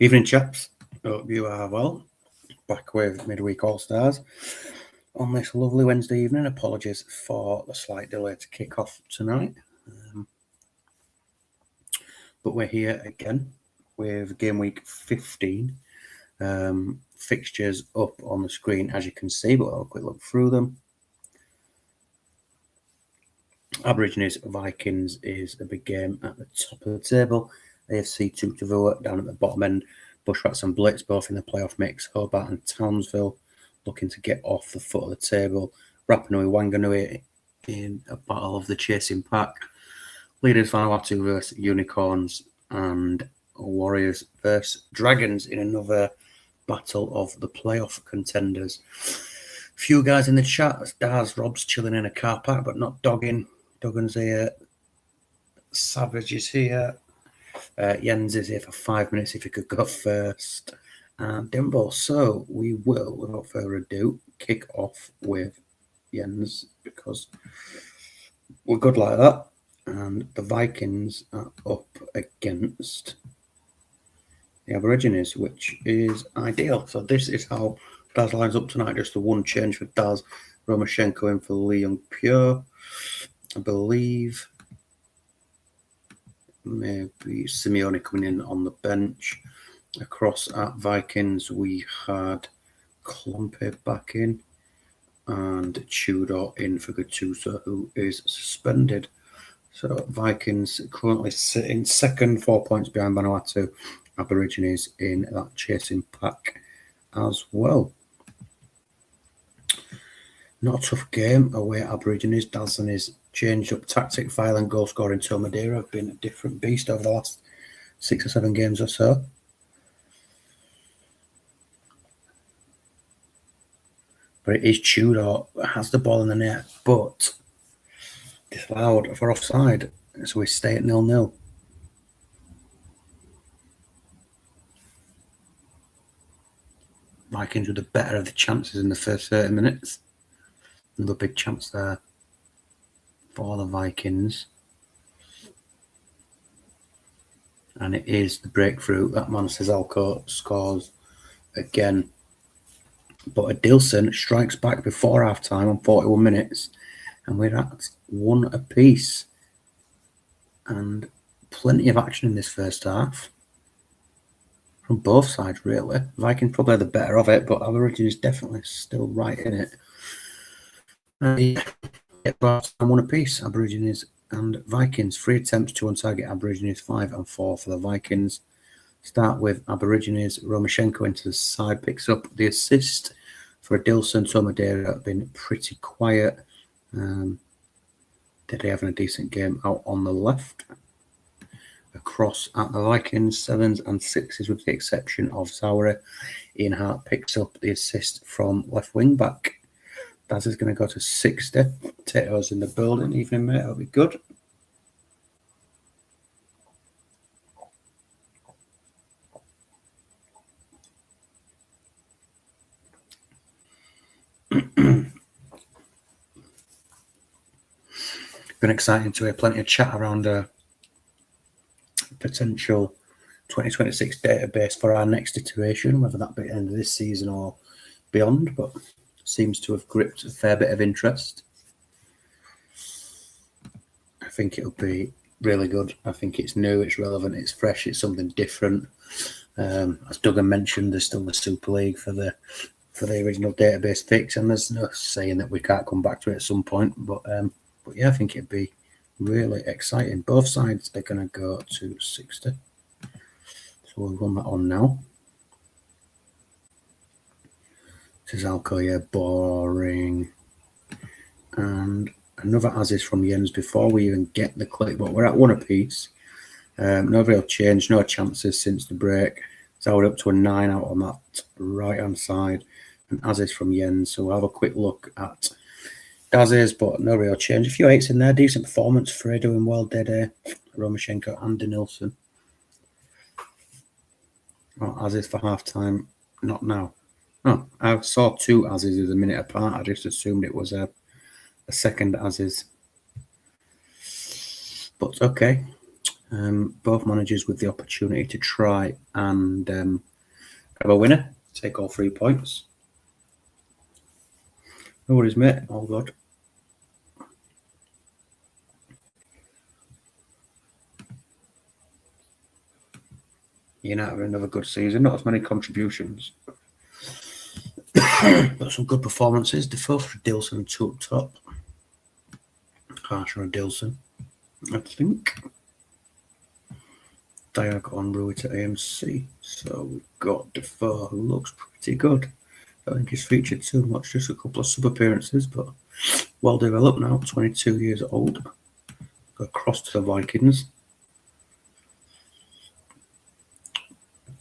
Evening, chaps. Hope you are well. Back with midweek All-Stars on this lovely Wednesday evening. Apologies for the slight delay to kick off tonight. But we're here again with game week 15. Fixtures up on the screen, as you can see, but I'll have a quick look through them. Aborigines Vikings is a big game at the top of the table. AFC Toowoomba down at the bottom end. Bushrats and Blitz both in the playoff mix. Hobart and Townsville looking to get off the foot of the table. Rapanui Wanganui in a battle of the chasing pack. Leaders Vanuatu versus Unicorns, and Warriors versus Dragons in another battle of the playoff contenders. Few guys in the chat. Daz Rob's chilling in a car park, but not dogging. Duggan's here. Savage is here. Jens is here for 5 minutes if he could go first. And Dimble. So we will, without further ado, kick off with Jens because we're good like that. And the Vikings are up against the Aborigines, which is ideal. So this is how Daz lines up tonight. Just the one change for Daz. Romoshenko in for Lee Young Pure. I believe maybe Simeone coming in on the bench. Across at Vikings, we had Klompe back in and Tudor in for Gattuso, who is suspended. So Vikings currently sitting second, 4 points behind Vanuatu. Aborigines in that chasing pack as well. Not a tough game away at Aborigines. Daz and his changed up tactic, violent goal scoring to Madeira have been a different beast over the last 6 or 7 games or so. But it is Tudor that has the ball in the net, but disallowed for offside. So we stay at 0-0. Vikings with the better of the chances in the first 30 minutes. Another big chance there for the Vikings. And it is the breakthrough. That man Cezalco scores again. But Adilson strikes back before half-time on 41 minutes. And we're at 1 apiece. And plenty of action in this first half. From both sides, really. Vikings probably the better of it, but Aborigines is definitely still right in it. About 1 apiece, Aborigines and Vikings. 3 attempts, 2 on target. Aborigines 5 and 4 for the Vikings. Start with Aborigines. Romoshenko into the side, picks up the assist for Adilson. Madeira have been pretty quiet. Did he having a decent game out on the left? Across at the Vikings, 7s and 6s with the exception of Zaure. Ian Hart picks up the assist from left wing back. Daz is going to go to 60. Potatoes in the building. Evening, mate. That'll be good. Been exciting to hear plenty of chat around a potential 2026 database for our next iteration, whether that be at the end of this season or beyond, but seems to have gripped a fair bit of interest. I think it'll be really good. I think it's new, it's relevant, it's fresh, it's something different. As Duggan mentioned, there's still the Super League for the original database fix, and there's no saying that we can't come back to it at some point. But yeah, I think it'd be really exciting. Both sides are going to go to 60. So we'll run that on now. This is Alcoa, boring. And another as is from Jens before we even get the click, but we're at 1 apiece. No real change, no chances since the break. So we're up to a 9 out on that right hand side. And as is from Jens. So we'll have a quick look at Daz's, but no real change. A few 8s in there, decent performance. Frey doing well, Dede, Romoshenko and Denilson. Well, as is for half time, not now. Oh, I saw 2 as is a minute apart. I just assumed it was a second as is. But okay. Both managers with the opportunity to try and have a winner, take all 3 points. No worries, mate. All good. United having another good season. Not as many contributions, but some good performances. Defoe for Dilson and 2 up top. Harsher and Dilson, I think. Diag on Rui to AMC. So we've got Defoe, who looks pretty good. I don't think he's featured too much, just a couple of sub appearances, but well developed now, 22 years old. Got across to the Vikings.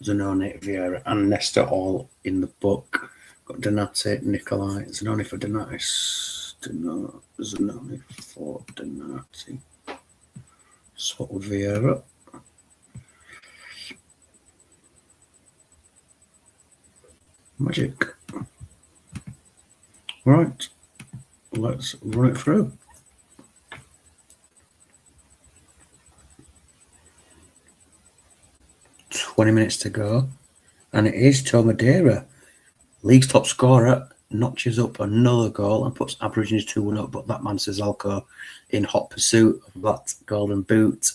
Zanoni, Vieira, and Nesta all in the book. Got Donati, Nikolai, Zanoni for Donatis, Zanoni for Donati. Swap with Vieira. Magic. Right, let's run it through. $20 to go, and it is Tomadera, league's top scorer, notches up another goal and puts Aborigines 2-1 up, but that man Cesarco in hot pursuit of that golden boot.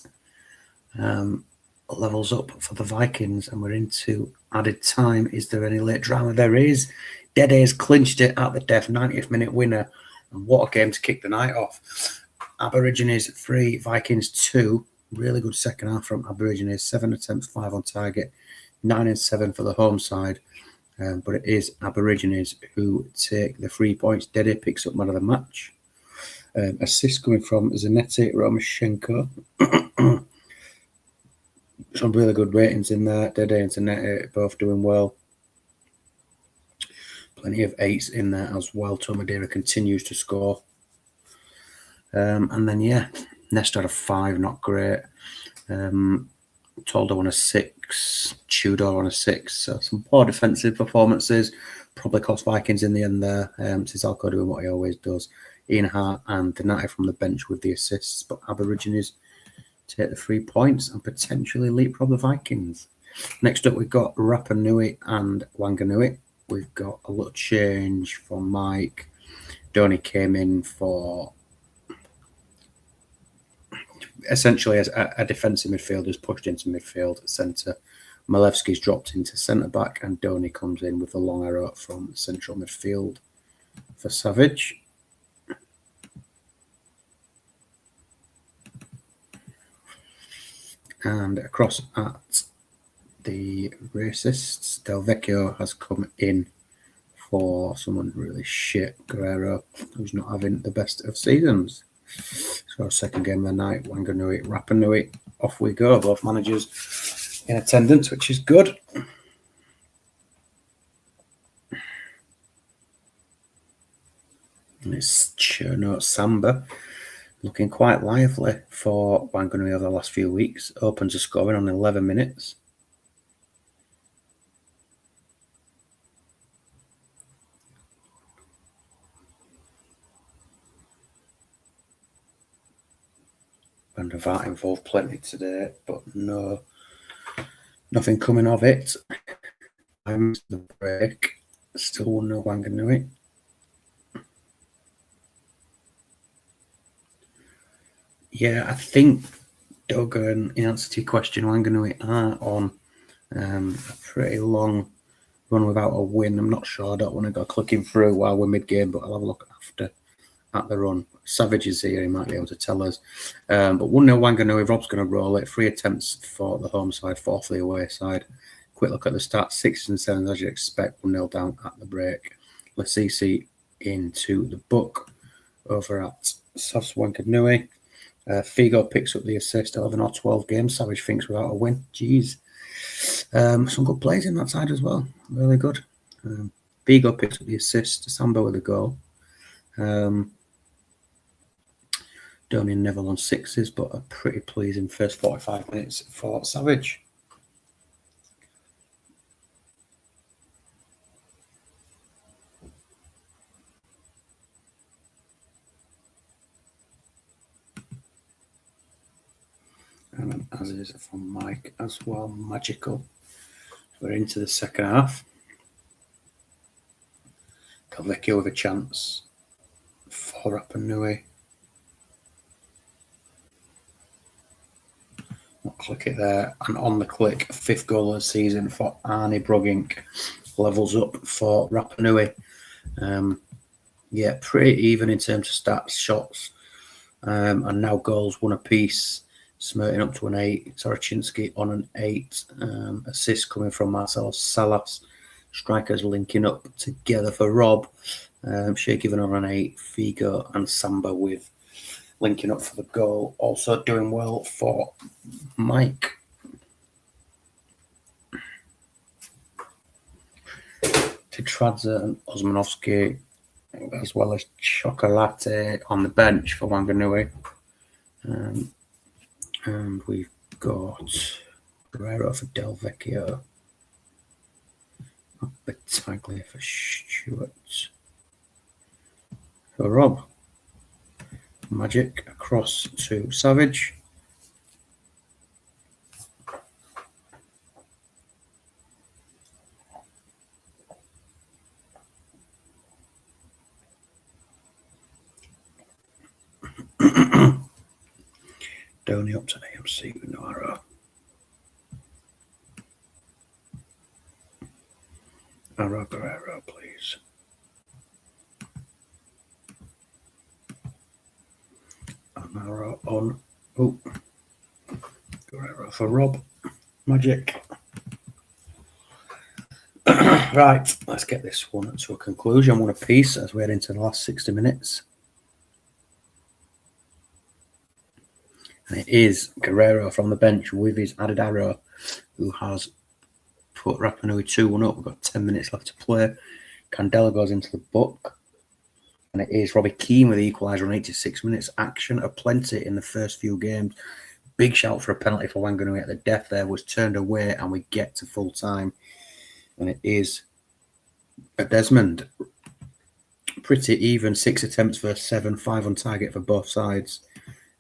Levels up for the Vikings, and we're into added time. Is there any late drama? There is. Dede has clinched it at the death, 90th minute winner, and what a game to kick the night off. Aborigines 3, Vikings 2. Really good second half from Aborigines. 7 attempts, 5 on target, 9 and 7 for the home side. But it is Aborigines who take the 3 points. Dede picks up man of the match. Assist coming from Zanetti, Romashenko. Some really good ratings in there. Dede and Zanetti both doing well. Plenty of 8s in there as well. Tomadera continues to score. And then, yeah, Nesta had a 5, not great. Toldo on a 6, Tudor on a 6. So some poor defensive performances. Probably cost Vikings in the end there. Cesarco doing what he always does. Ian Hart and Donati from the bench with the assists. But Aborigines take the 3 points and potentially leapfrog the Vikings. Next up, we've got Rapa Nui and Wanganui. We've got a little change for Mike. Donny came in for essentially as a defensive midfielder, is pushed into midfield centre. Malevsky's dropped into centre back, and Donny comes in with a long arrow from central midfield for Savage. And across at the racists, Del Vecchio has come in for someone really shit, Guerrero, who's not having the best of seasons. So second game of the night, Wanganui, Rapa Nui, off we go. Both managers in attendance, which is good. And it's Cherno Samba, looking quite lively for Wanganui over the last few weeks. Open to scoring on 11 minutes. Van der Vaart involved plenty today, but nothing coming of it. The break, still no Wanganui. Yeah, I think, Dogan, in answer to your question, Wanganui are on a pretty long run without a win. I'm not sure. I don't want to go clicking through while we're mid-game, but I'll have a look after at the run. Savage is here. He might be able to tell us. But 1-0 Wanganui. Rob's going to roll it. 3 attempts for the home side, 4 for the away side. Quick look at the stats. 6s and 7s, as you'd expect. 1-0 down at the break. Lasisi into the book over at Savs Wanganui. Figo picks up the assist. 11 or 12 games. Savage thinks without a win. Jeez. Some good plays in that side as well. Really good. Figo picks up the assist. Samba with a goal. Donny and Neville on 6s, but a pretty pleasing first 45 minutes for Savage. And as is from Mike as well, magical. We're into the second half. Delvecchio with a chance for Rapa Nui. I'll click it there, and on the click, 5th goal of the season for Arnie Bruggink. Levels up for Rapa Nui. Yeah, pretty even in terms of stats, shots, and now goals, 1 apiece. Smirting up to an 8. Soroczynski on an 8. Assist coming from Marcelo Salas. Strikers linking up together for Rob. Shea giving on an 8. Figo and Samba with linking up for the goal. Also doing well for Mike. Titradze and Osmanovsky, as well as Chocolate on the bench for Wanganui. And we've got Guerrero for Delvecchio. Battaglia for Stewart. For Rob. Magic across to Savage. Donny up to AMC with no arrow. Arrow Guerrero, please. An arrow on. Oh, Guerrero for Rob. Magic. Right, let's get this one to a conclusion. 1 apiece as we head into the last 60 minutes. And it is Guerrero from the bench with his added arrow, who has put Rapa Nui 2-1 up. We've got 10 minutes left to play. Candela goes into the book. And it is Robbie Keane with the equaliser on 86 minutes. Action aplenty in the first few games. Big shout for a penalty for Wanganui at the death there. Was turned away and we get to full time. And it is a Desmond. Pretty even. 6 attempts versus 7. 5 on target for both sides.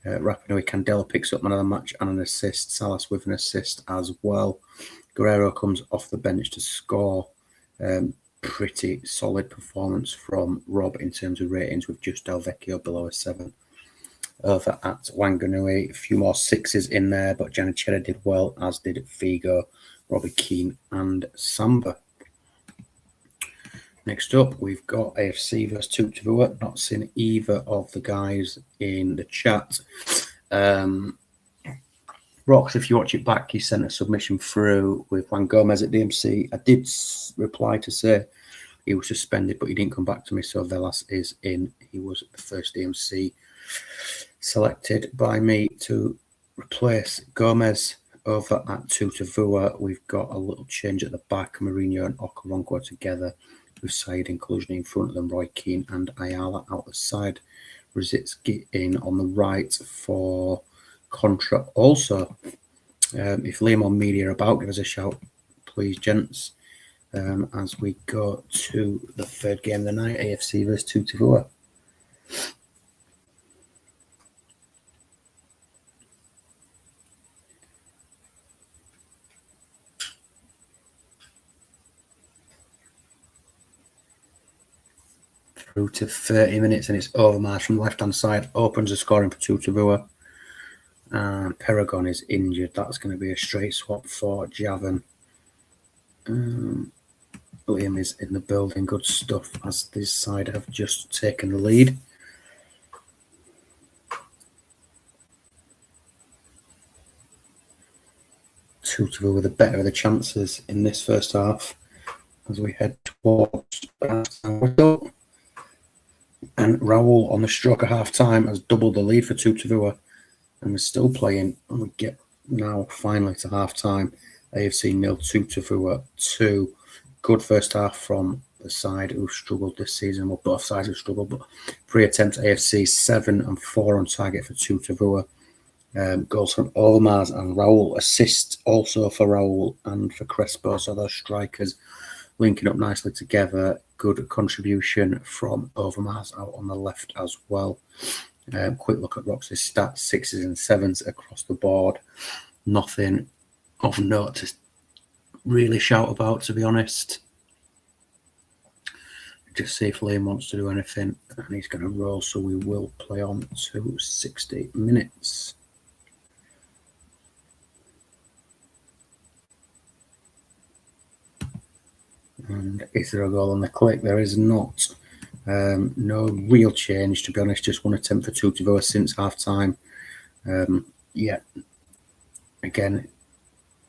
Rapa Nui Candela picks up man of the match and an assist. Salas with an assist as well. Guerrero comes off the bench to score. Pretty solid performance from Rob in terms of ratings, with just Delvecchio below a 7. Over at Wanganui, a few more 6s in there, but Janachetta did well, as did Figo, Robbie Keane and Samba. Next up, we've got AFC versus Tutavua. Not seen either of the guys in the chat. Rox, if you watch it back, he sent a submission through with Juan Gomez at DMC. I did reply to say he was suspended, but he didn't come back to me, so Velas is in. He was the first DMC selected by me to replace Gomez. Over at Tutavua, we've got a little change at the back. Mourinho and Okaronko together, with Said inclusion in front of them, Roy Keane and Ayala out the side. Rosicki in on the right for Contra. Also, if Liam on media are about, give us a shout, please, gents, as we go to the third game of the night, AFC versus Tutavua. Through to 30 minutes, and it's Overmars from the left-hand side. Opens the scoring for Tutavua. And Paragon is injured. That's going to be a straight swap for Javan. Liam is in the building. Good stuff, as this side have just taken the lead. Tutavua with the better of the chances in this first half as we head towards half-time. And Raul on the stroke of half-time has doubled the lead for Tutavua. And we're still playing, and we get now finally to half-time. AFC 0, Tutavua 2. Good first half from the side who struggled this season. Well, both sides have struggled, but 3 attempts AFC, 7 and 4 on target for Tutavua. Goals from Overmars and Raul. Assist also for Raul and for Crespo. So those strikers linking up nicely together. Good contribution from Overmars out on the left as well. Quick look at Rox's stats, 6s and 7s across the board. Nothing of note to really shout about, to be honest. Just see if Liam wants to do anything, and he's going to roll, so we will play on to 60 minutes. And is there a goal on the click? There is not. No real change, to be honest. Just one attempt for 2-0 since half time. Yeah, again,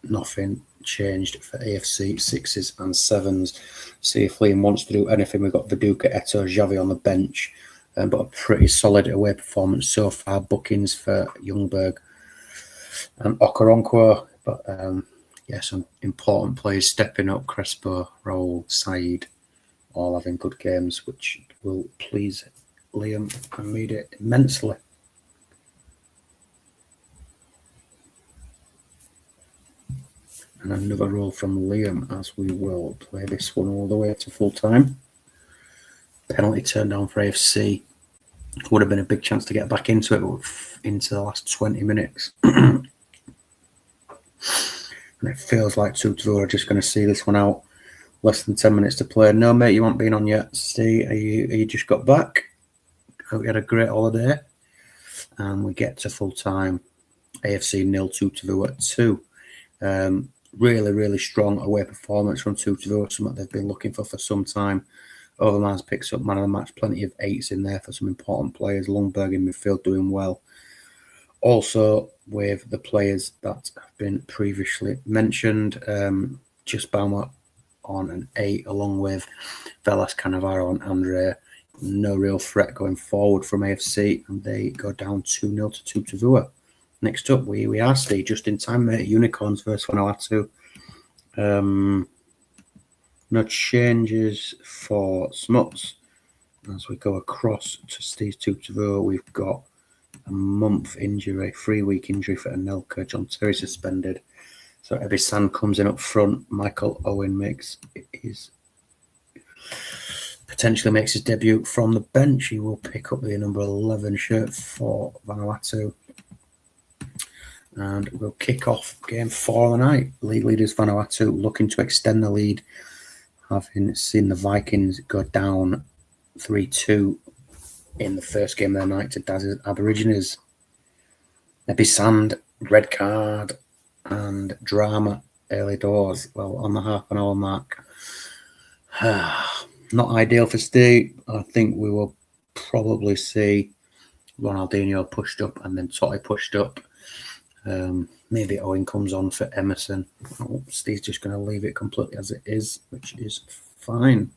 nothing changed for AFC, 6s and 7s. See if Liam wants to do anything. We've got Viduka, Eto, Xavi on the bench, but a pretty solid away performance so far. Bookings for Ljungberg and Okoronkwo, but yeah, some important players stepping up. Crespo, Raul, Said, all having good games, which will please Liam and me immensely. And another roll from Liam, as we will play this one all the way to full time. Penalty turned down for AFC. Would have been a big chance to get back into it, but into the last 20 minutes. And it feels like 2-2 are just going to see this one out. Less than 10 minutes to play. No, mate, you haven't been on yet. Steve, you just got back? Hope you had a great holiday. And we get to full time. AFC 0-2 at 2. Really, really strong away performance from 2-2, something they've been looking for some time. Overmars picks up man of the match, plenty of 8s in there for some important players. Ljungberg in midfield doing well. Also, with the players that have been previously mentioned, just Baumer on an 8, along with Velas, Cannavaro and Andre. No real threat going forward from AFC, and they go down 2-0 to 2-2. Next up, we are Steve, just in time, mate. Unicorns versus Vanuatu. No changes for Smuts. As we go across to Steve's 2-2, we've got a month injury, 3-week injury for Anelka. John Terry suspended. So Ebby Sand comes in up front. Michael Owen potentially makes his debut from the bench. He will pick up the number 11 shirt for Vanuatu. And we'll kick off game 4 of the night. League leaders Vanuatu looking to extend the lead, having seen the Vikings go down 3-2 in the first game of the night to Daz's Aborigines. Ebby Sand, red card, and drama early doors. Well, on the half an hour mark. Not ideal for Steve. I think we will probably see Ronaldinho pushed up and then Totti pushed up. Maybe Owen comes on for Emerson. Steve's just going to leave it completely as it is, which is fine.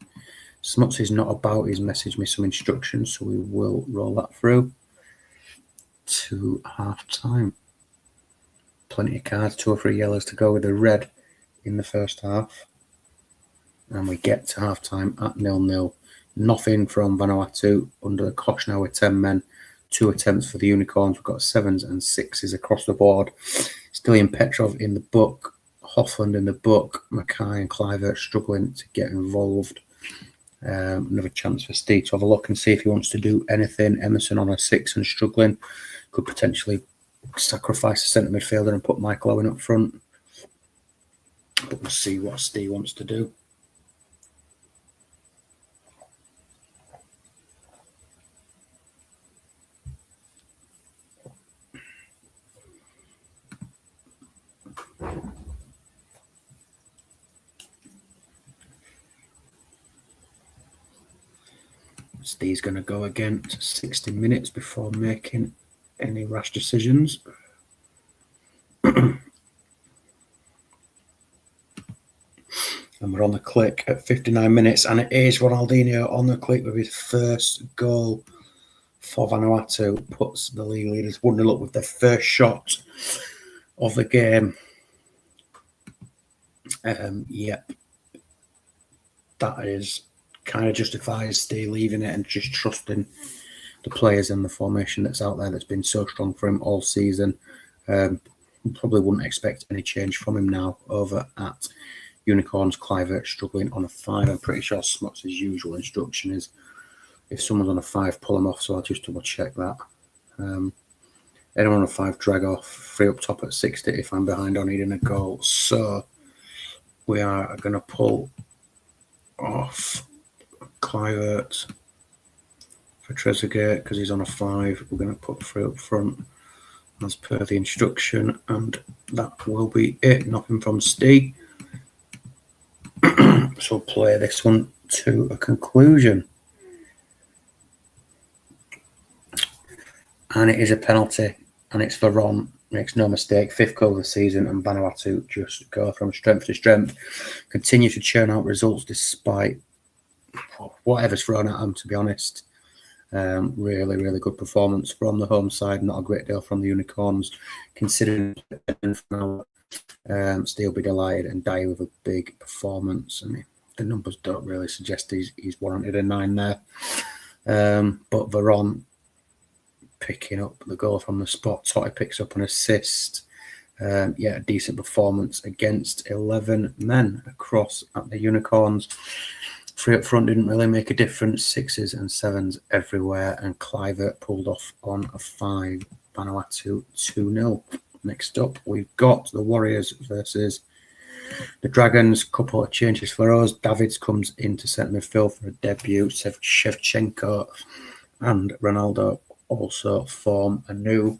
Smuts is not about. He's messaged me some instructions, so we will roll that through to half time. Plenty of cards, 2 or 3 yellows to go with the red in the first half. And we get to half time at 0-0. Nothing from Vanuatu under the clock now with 10 men. 2 attempts for the Unicorns. We've got 7s and 6s across the board. Stilian Petrov in the book. Hoffland in the book. Mackay and Clivert struggling to get involved. Another chance for Steve to have a look and see if he wants to do anything. Emerson on a 6 and struggling. Could potentially sacrifice a centre midfielder and put Michael Owen up front. But we'll see what Steve wants to do. Steve's going to go again to 60 minutes before making any rash decisions. And we're on the click at 59 minutes, and it is Ronaldinho on the click with his first goal for Vanuatu. Puts the league leaders 1-0 up with their first shot of the game. Yep. That is kind of justifies Steve leaving it and just trusting the players and the formation that's out there that's been so strong for him all season. Probably wouldn't expect any change from him now over at Unicorns. Clivert struggling on a 5. I'm pretty sure Smuts' usual instruction is if someone's on a 5, pull them off, so I'll just double check that. Anyone on a 5 drag off, 3 up top at 60 if I'm behind or needing a goal. So we are going to pull off Clivert for Trezeguet because he's on a 5. We're going to put 3 up front as per the instruction, and that will be it. Nothing from Steve. So we'll play this one to a conclusion. And it is a penalty, and it's Veron. Makes no mistake, 5th goal of the season, and Vanuatu just go from strength to strength. Continue to churn out results despite whatever's thrown at them, to be honest. Really, really good performance from the home side. Not a great deal from the Unicorns, considering Steele be delighted and die with a big performance. I mean, the numbers don't really suggest he's warranted a 9 there. But Veron picking up the goal from the spot. Totti picks up an assist. A decent performance against 11 men across at the Unicorns. 3 up front didn't really make a difference. 6s and 7s everywhere, and Clivert pulled off on a 5. Vanuatu 2-0. Next up, we've got the Warriors versus the Dragons. Couple of changes for us. Davids comes into centre midfield for a debut. Shevchenko and Ronaldo also form a new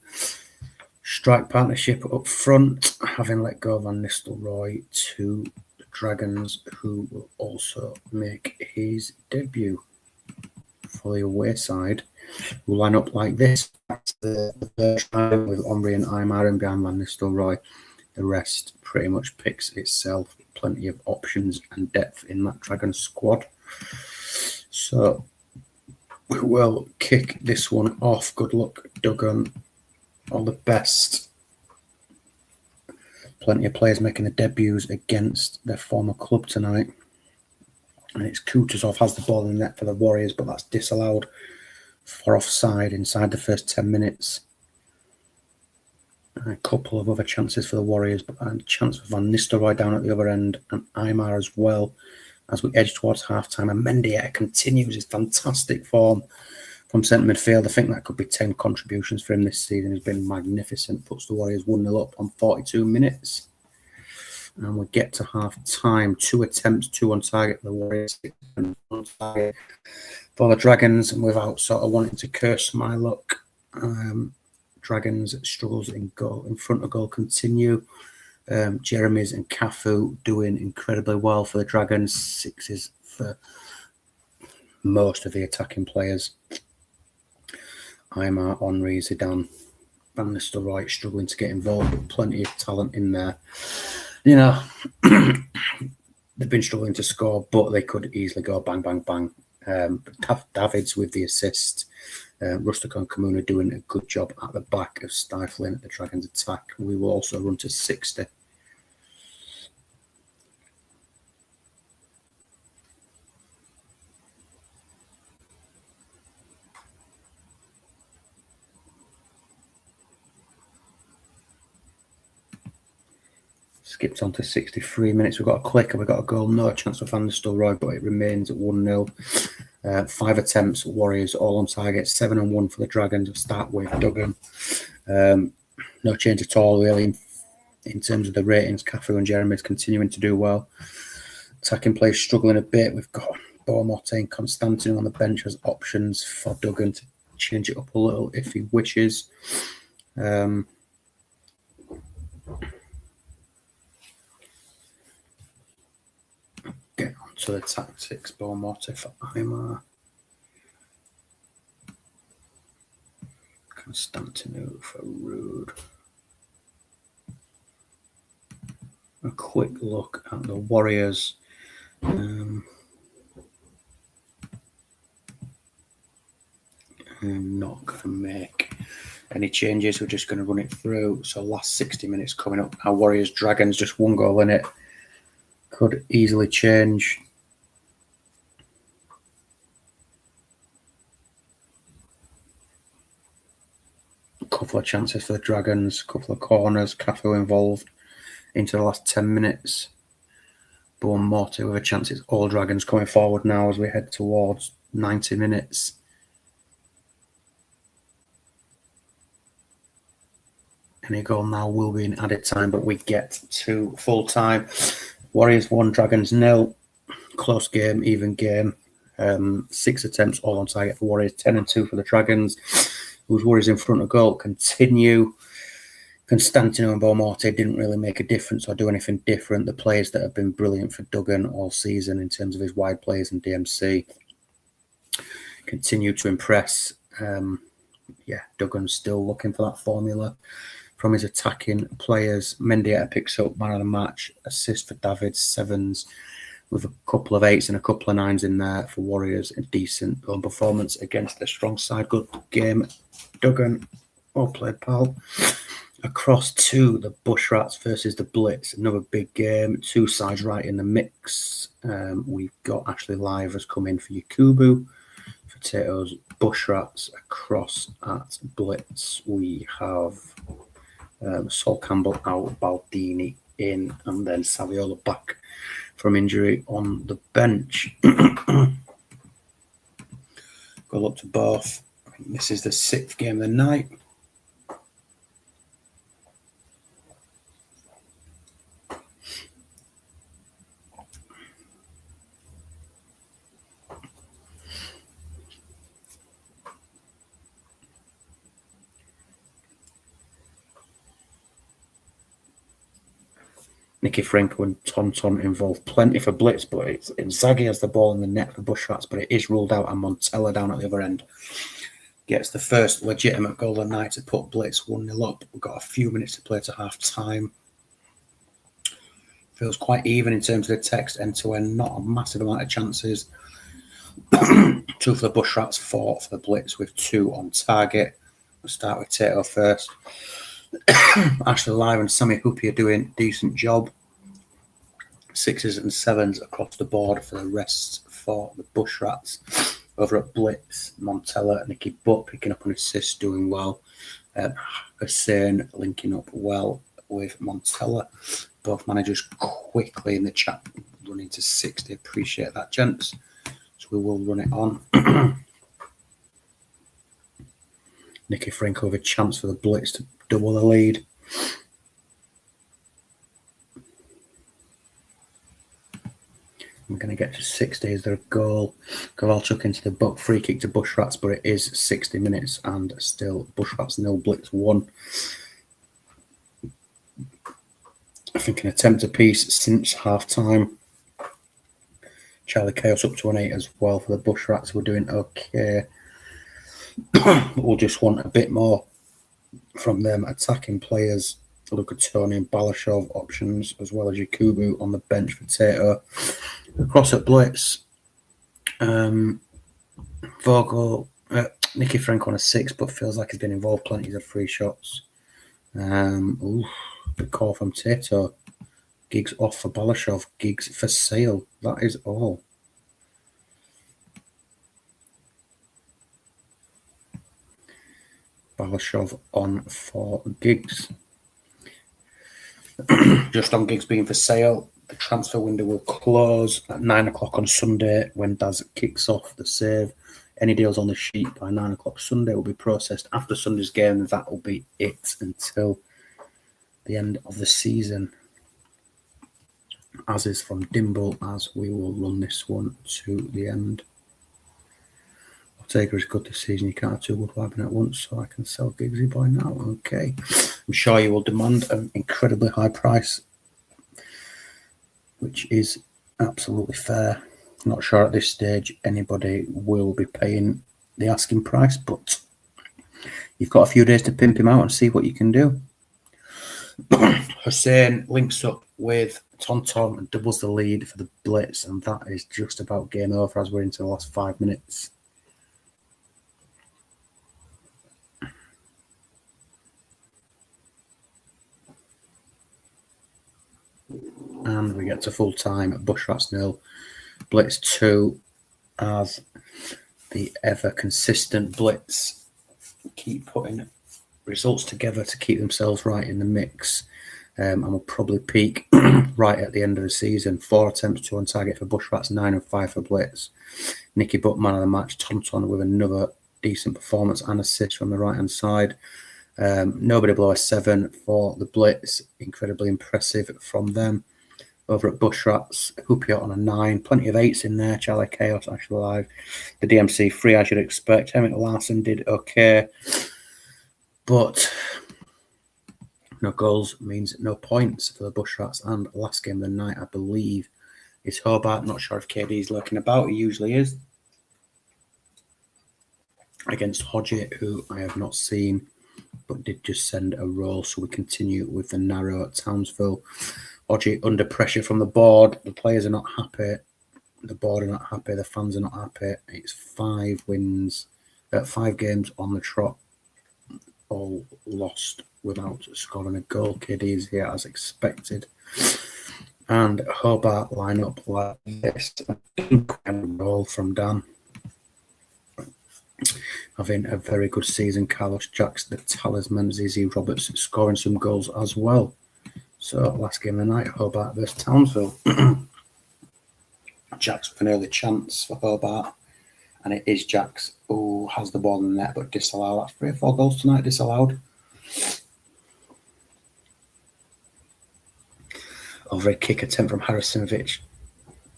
strike partnership up front, having let go of Van Nistelrooy to the Dragons, who will also make his debut for the away side. We'll line up like this. That's the first time with Omri and Aymar and behind Van Nistelrooy. The rest pretty much picks itself. Plenty of options and depth in that Dragon squad. So we will kick this one off. Good luck, Duggan. All the best. Plenty of players making their debuts against their former club tonight. And it's Kutuzov has the ball in the net for the Warriors, but that's disallowed for offside inside the first 10 minutes. And a couple of other chances for the Warriors, but a chance for Van Nistelrooy down at the other end, and Aymar as well as we edge towards half-time. And Mendieta continues his fantastic form from centre midfield. I think that could be 10 contributions for him this season. He's been magnificent. Puts the Warriors 1-0 up on 42 minutes. And we get to half-time. 2 attempts, 2 on target for the Warriors, 6 on target for the Dragons. And without sort of wanting to curse my luck, Dragons struggles in goal, in front of goal continue. Jeremy's and Cafu doing incredibly well for the Dragons. 6s for most of the attacking players. Aymar, Henry, Zidane, Van Nistelrooy struggling to get involved, but plenty of talent in there. You know, they've been struggling to score, but they could easily go bang, bang, bang. Davids with the assist. Rustic and Kamuna doing a good job at the back of stifling the Dragons' attack. We will also run to 60. Skipped on to 63 minutes. We've got a clicker, we've got a goal. No chance for Van Nistelrooy, but it remains at 1-0. 5 attempts, Warriors all on target. 7 and 1 for the Dragons. We'll start with Duggan. No change at all, really, in terms of the ratings. Cafu and Jeremy's continuing to do well. Attacking play struggling a bit. We've got Beaumont and Constantin on the bench as options for Duggan to change it up a little if he wishes. Get on to the tactics. Beaumont for Aymar. Constantinu for Rude. A quick look at the Warriors. I'm not going to make any changes. We're just going to run it through. So last 60 minutes coming up. Our Warriors, Dragons, just 1 goal in it. Could easily change. A couple of chances for the Dragons. A couple of corners. Cafu involved into the last 10 minutes. Bourne Morty with a chance. It's all Dragons coming forward now as we head towards 90 minutes. Any goal now will be in added time, but we get to full time. Warriors 1, Dragons 0. Close game, even game. 6 attempts all on target for Warriors, 10-2 for the Dragons. Whose Warriors in front of goal continue. Constantino and Beaumorte didn't really make a difference or do anything different. The players that have been brilliant for Duggan all season in terms of his wide plays and DMC continue to impress. Duggan's still looking for that formula from his attacking players. Mendieta picks up man of the match, assist for David, 7s with a couple of 8s and a couple of 9s in there for Warriors. A decent performance against a strong side. Good game, Duggan. Well played, pal. Across to the Bush Rats versus the Blitz. Another big game. 2 sides right in the mix. We've got Ashley Live has come in for Yakubu. Potatoes, Bush Rats across at Blitz. We have Sol Campbell out, Baldini in, and then Saviola back from injury on the bench. Good luck to both. This is the 6th game of the night. Nicky Franco and Tonton involved plenty for Blitz, but it's Inzaghi has the ball in the net for Bush Rats, but it is ruled out, and Montella down at the other end gets the first legitimate goal of the night to put Blitz 1-0 up. We've got a few minutes to play to half time. Feels quite even in terms of the text, end to end, not a massive amount of chances. 2 for the Bush Rats, 4 for the Blitz with 2 on target. We'll start with Tato first. Ashley Live and Sammy Hoopy are doing a decent job. 6s and 7s across the board for the rest for the Bush Rats. Over at Blitz, Montella and Nicky Butt picking up on assists, doing well. Hussein linking up well with Montella. Both managers quickly in the chat running to 60. Appreciate that, gents. So we will run it on. Nicky Franco with a chance for the Blitz to double the lead. I'm going to get to 60. Is there a goal? Kovalchuk into the buck. Free kick to Bush Rats, but it is 60 minutes and still Bush Rats 0, Blitz 1. I think an attempt apiece since half time. Charlie Chaos up to an 8 as well for the Bush Rats. We're doing okay. We'll just want a bit more from them attacking players. Look at Tony and Balashov options, as well as Yakubu on the bench for Tato. Across at Blitz, Vogel, Nicky Frank on a 6, but feels like he's been involved plenty of free shots. Big call from Tato. Gigs off for Balashov. Gigs for sale. That is all. Balashov on for Giggs. Just on Giggs being for sale, the transfer window will close at 9 o'clock on Sunday when Daz kicks off the save. Any deals on the sheet by 9 o'clock Sunday will be processed after Sunday's game, and that will be it until the end of the season. As is from Dimble, as we will run this one to the end. Ortega is good this season. You can't have 2 good wiping at once, so I can sell Giggsy Boy now. Okay. I'm sure you will demand an incredibly high price, which is absolutely fair. Not sure at this stage anybody will be paying the asking price, but you've got a few days to pimp him out and see what you can do. Hussein links up with Tonton and doubles the lead for the Blitz, and that is just about game over as we're into the last 5 minutes. And we get to full time at Bush Rats 0, Blitz 2, as the ever consistent Blitz keep putting results together to keep themselves right in the mix. And will probably peak right at the end of the season. 4 attempts, 2 on target for Bush Rats, 9 and 5 for Blitz. Nicky Butt, man of the match. Tonton with another decent performance and assist from the right hand side. Nobody below a 7 for the Blitz. Incredibly impressive from them. Over at Bushrats, Hoopiot on a 9. Plenty of 8s in there. Charlie Chaos, Actually Alive. The DMC 3, as you'd expect. Emmett Larson did okay. But no goals means no points for the Bushrats. And last game of the night, I believe, is Hobart. Not sure if KD is lurking about. He usually is. Against Hodgett, who I have not seen, but did just send a roll. So we continue with the narrow at Townsville. Hodgett under pressure from the board. The players are not happy. The board are not happy. The fans are not happy. It's 5 wins, 5 games on the trot, all lost without scoring a goal. KD is here as expected. And Hobart line up like this. Roll from Dan. Having a very good season. Carlos Jacks, the talisman. ZZ Roberts scoring some goals as well. So last game of the night, Hobart versus Townsville. Jacks with an early chance for Hobart. And it is Jacks who has the ball in the net but disallowed. That's 3 or 4 goals tonight disallowed. Over a kick attempt from Harrisinovic.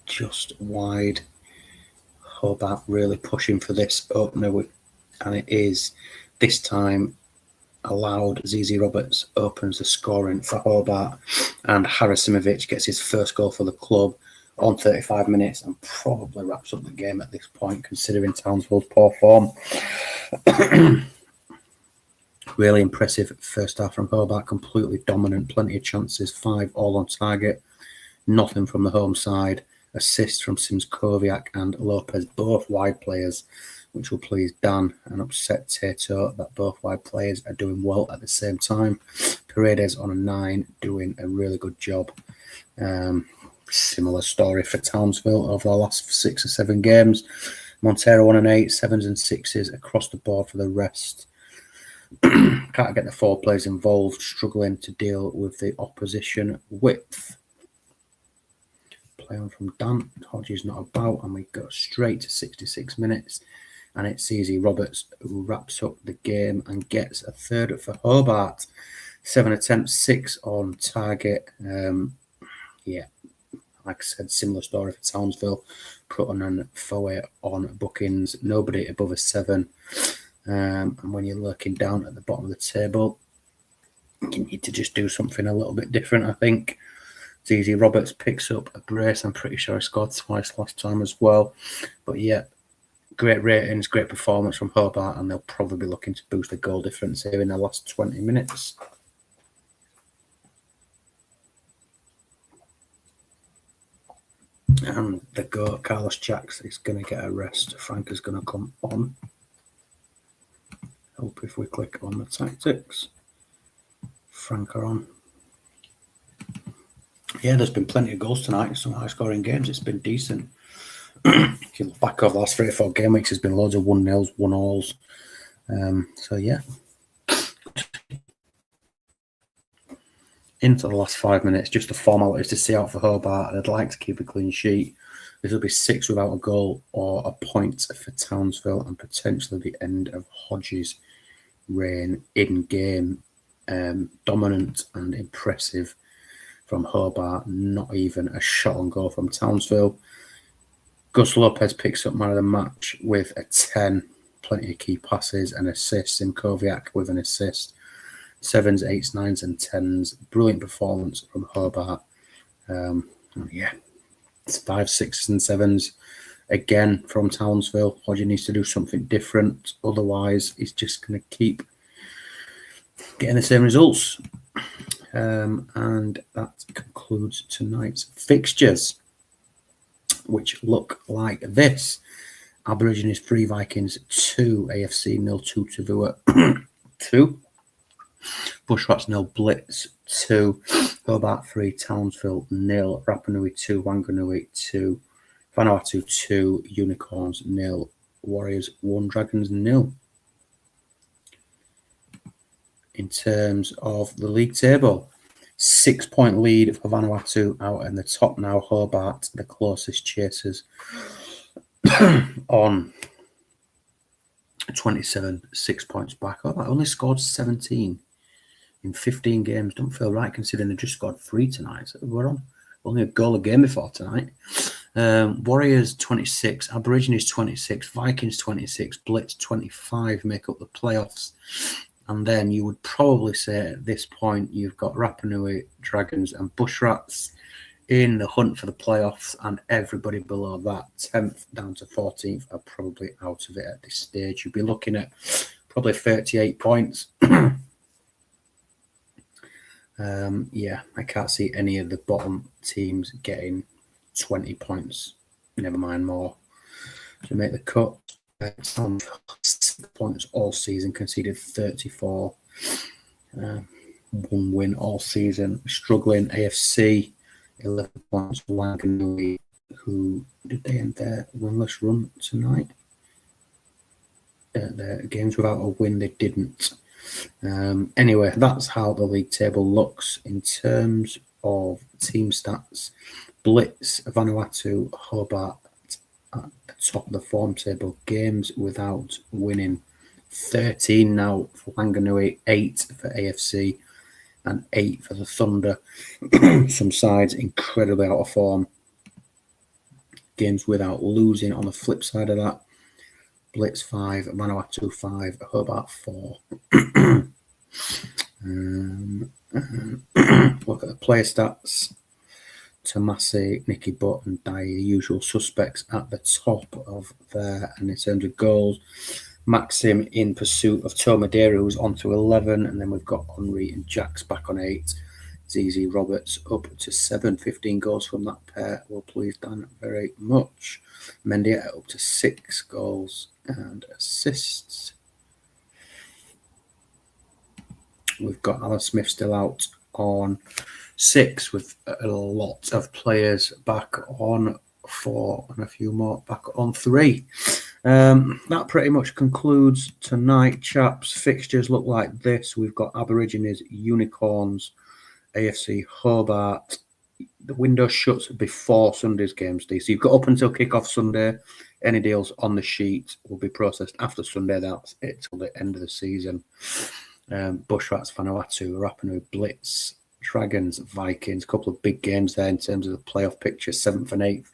Just wide. Hobart really pushing for this opener. And it is this time allowed. ZZ Roberts opens the scoring for Hobart. And Harrisinovic gets his first goal for the club on 35 minutes and probably wraps up the game at this point, considering Townsville's poor form. Really impressive first half from Hobart, completely dominant, plenty of chances, 5 all on target, nothing from the home side. Assists from Sims Koviak and Lopez, both wide players, which will please Dan and upset Tato that both wide players are doing well at the same time. Paredes on a 9, doing a really good job. Similar story for Townsville over the last 6 or 7 games. Montero on an 8, 7s and 6s across the board for the rest. Can't get the 4 players involved, struggling to deal with the opposition width. Play on from Dan. Hodges not about, and we go straight to 66 minutes. And it's ZZ Roberts who wraps up the game and gets a third for Hobart. 7 attempts, 6 on target. Yeah, like I said, similar story for Townsville. Prutton and Foe on bookings. Nobody above a 7. And when you're looking down at the bottom of the table, you need to just do something a little bit different, I think. ZZ Roberts picks up a brace. I'm pretty sure he scored twice last time as well. But yeah, great ratings, great performance from Hobart, and they'll probably be looking to boost the goal difference here in the last 20 minutes. And the goat, Carlos Jacks, is going to get a rest. Frank is going to come on. Hope if we click on the tactics. Frank are on. Yeah, there's been plenty of goals tonight. Some high-scoring games. It's been decent. If you look back over the last 3 or 4 game weeks, there's been loads of 1-0s, 1-alls. So, yeah. Into the last 5 minutes, just the formalities to see out for Hobart. I'd like to keep a clean sheet. This will be 6 without a goal or a point for Townsville, and potentially the end of Hodges' reign in game. Dominant and impressive from Hobart. Not even a shot on goal from Townsville. Gus Lopez picks up man of the match with a 10. Plenty of key passes and assists. Simkoviak with an assist. 7s, 8s, 9s and 10s. Brilliant performance from Hobart. Yeah, it's 5s, 6s and 7s. Again, from Townsville. Hodge needs to do something different. Otherwise, he's just going to keep getting the same results. And that concludes tonight's fixtures, which look like this. Aborigines 3, Vikings 2, AFC 0-2 Tavua 2. Bushrats 0, Blitz 2, Hobart 3, Townsville 0, Rapanui 2, Wanganui 2, Vanuatu 2, Unicorns 0, Warriors 1, Dragons 0. In terms of the league table, 6-point lead for Vanuatu out in the top now. Hobart, the closest chasers, on 27, 6 points back. Oh, I only scored 17 in 15 games. Don't feel right considering they just scored 3 tonight. So we're on only a goal a game before tonight. Warriors 26, Aborigines 26, Vikings 26, Blitz 25 make up the playoffs. And then you would probably say at this point you've got Rapa Nui, Dragons and Bushrats in the hunt for the playoffs, and everybody below that, 10th down to 14th, are probably out of it at this stage. You'd be looking at probably 38 points. Yeah, I can't see any of the bottom teams getting 20 points, never mind more, to make the cut. 6 points all season, conceded 34. 1 win all season. Struggling AFC, 11 points. Wanganui, who did they end their winless run tonight? Their games without a win, they didn't. Anyway, that's how the league table looks in terms of team stats. Blitz, Vanuatu, Hobart at the top of the form table. Games without winning, 13 now for Wanganui, 8 for AFC, and 8 for the Thunder. Some sides incredibly out of form. Games without losing on the flip side of that. Blitz 5, Vanuatu 5, Hobart 4. Look at the player stats. Tomasi, Nicky Butt and Dye, the usual suspects at the top of there. And in terms of goals, Maxim in pursuit of Tomadera, who's on to 11. And then we've got Henri and Jax back on 8. ZZ Roberts up to 7. 15 goals from that pair will please Dan very much. Mendieta up to 6 goals and assists. We've got Alan Smith still out on 6 with a lot of players back on 4 and a few more back on 3. That pretty much concludes tonight, chaps. Fixtures look like this. We've got Aborigines, Unicorns, AFC Hobart. The window shuts before Sunday's game, Steve. So you've got up until kick-off Sunday. Any deals on the sheet will be processed after Sunday. That's it till the end of the season. Bushrats, Vanuatu, Rapa Nui, Blitz, Dragons, Vikings. A couple of big games there in terms of the playoff picture. 7th and 8th.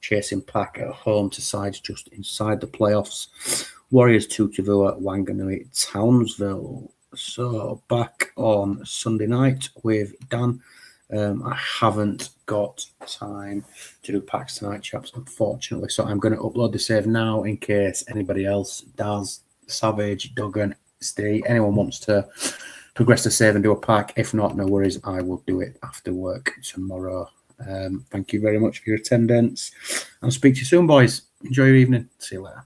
Chasing pack at home to sides just inside the playoffs. Warriors, Tutavua, Wanganui, Townsville. So back on Sunday night with Dan. I haven't got time to do packs tonight, chaps, unfortunately. So I'm going to upload the save now in case anybody else, Daz, Savage, Duggan, Steve, anyone wants to progress the save and do a pack. If not, no worries. I will do it after work tomorrow. Thank you very much for your attendance. I'll speak to you soon, boys. Enjoy your evening. See you later.